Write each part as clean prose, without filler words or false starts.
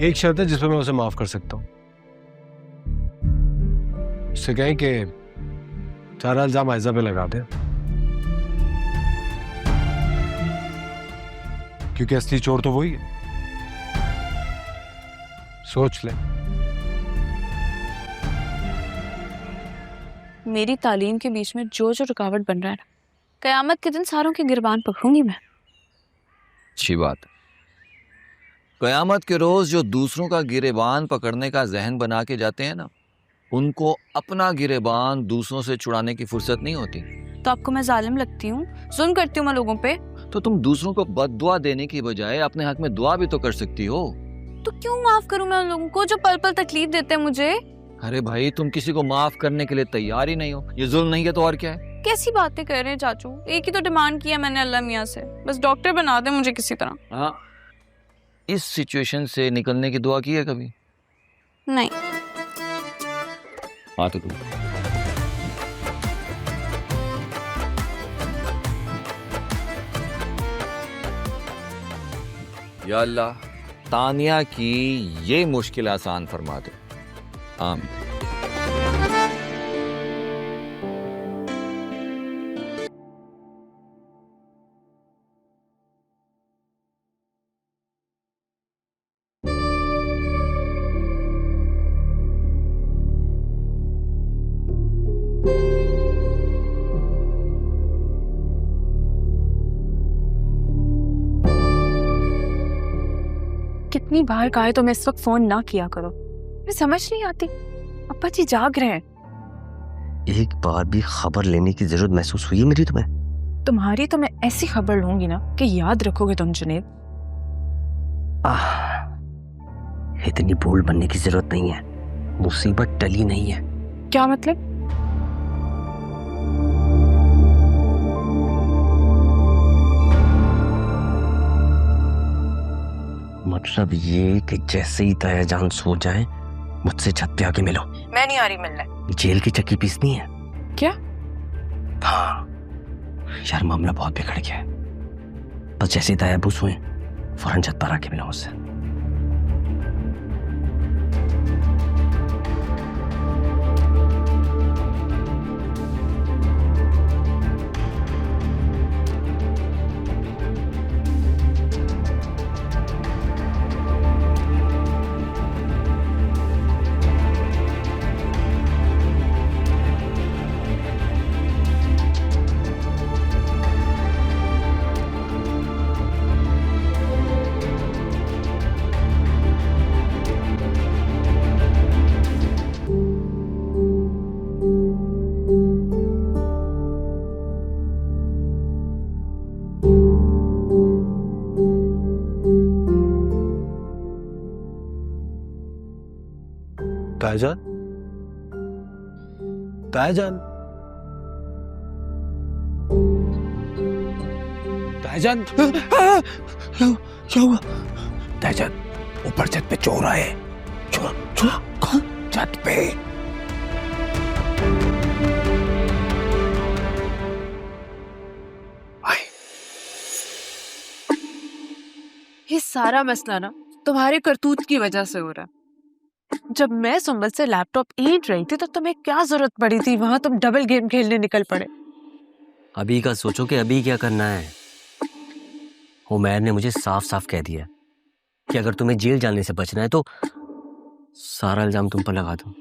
एक शर्त है जिस पर मैं उसे माफ कर सकता हूँ। उससे कहें कि सारा इल्जाम आयजा पे लगा दे, क्योंकि असली चोर तो वही है। सोच ले। मेरी तालीम के बीच में जो जो रुकावट बन रहा है ना, कयामत के दिन सारों की गिरबान पकड़ूंगी मैं। अच्छी बात। कयामत के रोज जो दूसरों का गिरेबान पकड़ने का जहन बना के जाते हैं ना, उनको अपना गिरेबान दूसरों से छुड़ाने की फुर्सत नहीं होती। तो आपको मैं जालिम लगती हूँ, जुल्म करती हूँ मैं लोगों पे? तो तुम दूसरों को बद्दुआ देने की बजाय अपने हक में दुआ भी तो कर सकती हो। तो क्यों माफ करूँ मैं उन लोगों को जो पल पल तकलीफ देते हैं मुझे? अरे भाई, तुम किसी को माफ करने के लिए तैयार ही नहीं हो। ये जुल्म नहीं है तो और क्या है? कैसी बातें कर रहे हैं चाचू? एक ही तो डिमांड किया मैंने अल्लाह मियाँ से, बस डॉक्टर बना दे मुझे किसी तरह। हाँ, इस सिचुएशन से निकलने की दुआ की है कभी? नहीं। हाँ तो तुम या अल्लाह, तानिया की ये मुश्किल आसान फरमा दो। आमीन। कितनी बार कहा है तो मैं इस वक्त फोन ना किया करो, मैं समझ नहीं आती। अप्पा जी जाग रहे हैं। एक बार भी खबर लेने की जरूरत महसूस हुई है मेरी तुम्हें? तुम्हारी तो मैं ऐसी खबर लूंगी ना कि याद रखोगे तुम जुनेद। इतनी बोल्ड बनने की जरूरत नहीं है, मुसीबत टली नहीं है। क्या मतलब? मतलब ये कि जैसे ही ताया जान सो जाए मुझसे छत पे आके मिलो। मैं नहीं आ रही मिलने। जेल की चक्की पीसनी है क्या? हाँ यार, मामला बहुत बिगड़ गया है। बस जैसे ही ताया बूस हुए फौरन छत पर आके मिलो मुझसे। ताईजान, ताईजान, ताईजान, क्या हुआ? ताईजान, ऊपर छत पे चोर आए। चोर? चोर? कौन? छत पे। ये सारा मसला ना तुम्हारे करतूत की वजह से हो रहा है। जब मैं सुंबल से लैपटॉप ईंट रही थी तो तुम्हें क्या जरूरत पड़ी थी वहां तुम डबल गेम खेलने निकल पड़े। अभी का सोचो कि अभी क्या करना है। उमैर ने मुझे साफ साफ कह दिया कि अगर तुम्हें जेल जाने से बचना है तो सारा इल्जाम तुम पर लगा दो।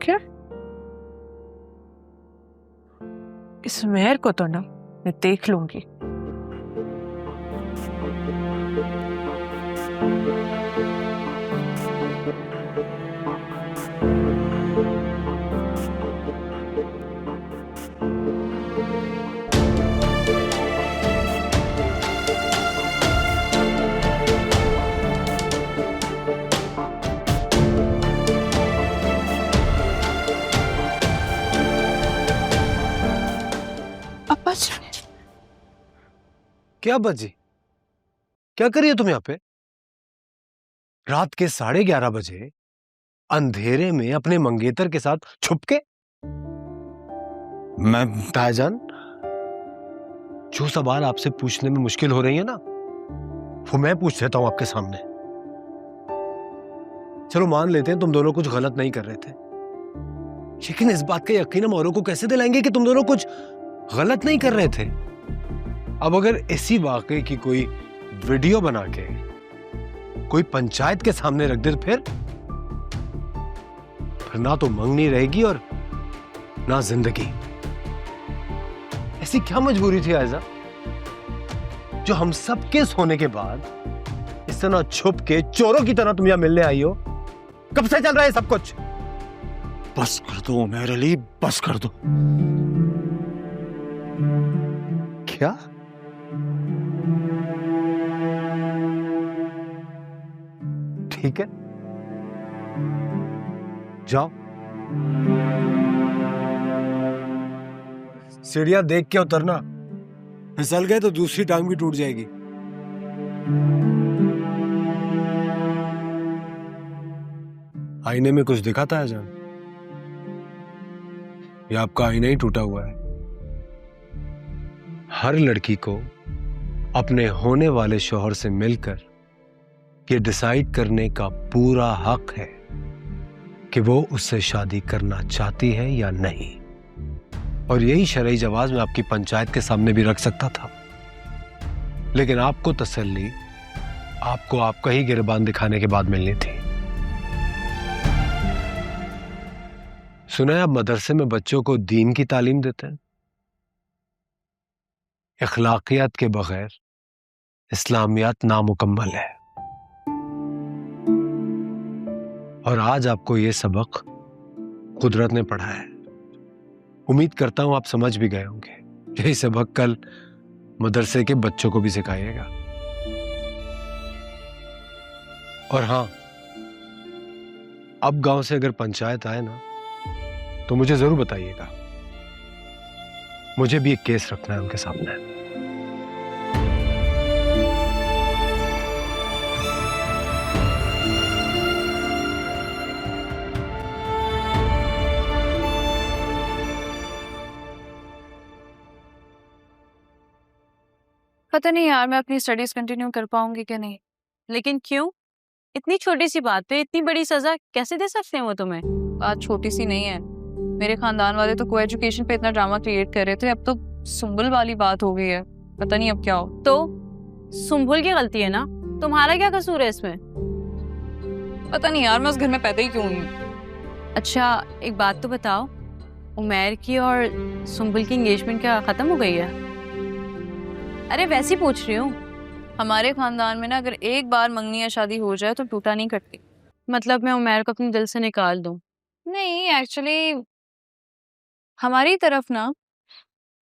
क्या? इस मेहर को तो ना मैं देख लूंगी। क्या बजी? क्या करिए तुम यहाँ पे रात के 11:30 बजे अंधेरे में अपने मंगेतर के साथ छुप के? मैं ताईजान, जो सवाल आपसे पूछने में मुश्किल हो रही है ना, वो मैं पूछ लेता हूं आपके सामने। चलो मान लेते हैं तुम दोनों कुछ गलत नहीं कर रहे थे, लेकिन इस बात का यकीन हम औरों को कैसे दिलाएंगे कि तुम दोनों कुछ गलत नहीं कर रहे थे? अब अगर इसी वाकये की कोई वीडियो बना के कोई पंचायत के सामने रख दे तो फिर ना तो मंगनी रहेगी और ना जिंदगी। ऐसी क्या मजबूरी थी आयजा जो हम सबके सोने के बाद इस तरह छुप के चोरों की तरह तुम यहां मिलने आई हो? कब से चल रहा है सब कुछ? बस कर दो उमैर अली, बस कर दो। क्या? ठीक है, जाओ, सीढ़ियां देख के उतरना, फिसल गए तो दूसरी टांग भी टूट जाएगी। आईने में कुछ दिखा था जान? ये आपका आईना ही टूटा हुआ है। हर लड़की को अपने होने वाले शौहर से मिलकर ये डिसाइड करने का पूरा हक है कि वो उससे शादी करना चाहती है या नहीं, और यही शरई जवाज मैं आपकी पंचायत के सामने भी रख सकता था, लेकिन आपको तसल्ली आपको आपका ही गिरबान दिखाने के बाद मिलनी थी। सुना है आप मदरसे में बच्चों को दीन की तालीम देते हैं। इखलाकियात के बगैर इस्लामियात नामुकम्मल है, और आज आपको यह सबक कुदरत ने पढ़ाया है। उम्मीद करता हूं आप समझ भी गए होंगे। यही सबक कल मदरसे के बच्चों को भी सिखाइएगा। और हां, अब गांव से अगर पंचायत आए ना तो मुझे जरूर बताइएगा। मुझे भी एक केस रखना है उनके सामने। पता नहीं यार मैं अपनी स्टडीज कंटिन्यू कर पाऊंगी कि नहीं। लेकिन क्यों? इतनी छोटी सी बात पे इतनी बड़ी सजा कैसे दे सकते हैं वो तुम्हें? बात छोटी सी नहीं है। मेरे खानदान वाले तो को एजुकेशन पे इतना ड्रामा क्रिएट कर रहे थे, अब तो सुंबल वाली बात हो गई है। पता नहीं अब क्या हो। तो सुंबुल की गलती है ना, तुम्हारा क्या कसूर है इसमें? पता नहीं यार, मैं उस घर में पैदा ही क्यों हुई हूँ। अच्छा एक बात तो बताओ, उमैर की और सुंबुल की एंगेजमेंट क्या खत्म हो गई है? अरे वैसे ही पूछ रही हूँ। हमारे खानदान में ना अगर एक बार मंगनी या शादी हो जाए तो टूटा नहीं करती। मतलब मैं उमैर को अपने दिल से निकाल दूं? नहीं, एक्चुअली हमारी तरफ ना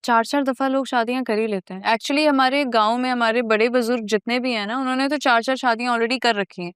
4-4 दफा लोग शादियां कर ही लेते हैं। एक्चुअली हमारे गांव में हमारे बड़े बुजुर्ग जितने भी हैं ना, उन्होंने तो 4-4 शादियां ऑलरेडी कर रखी हैं।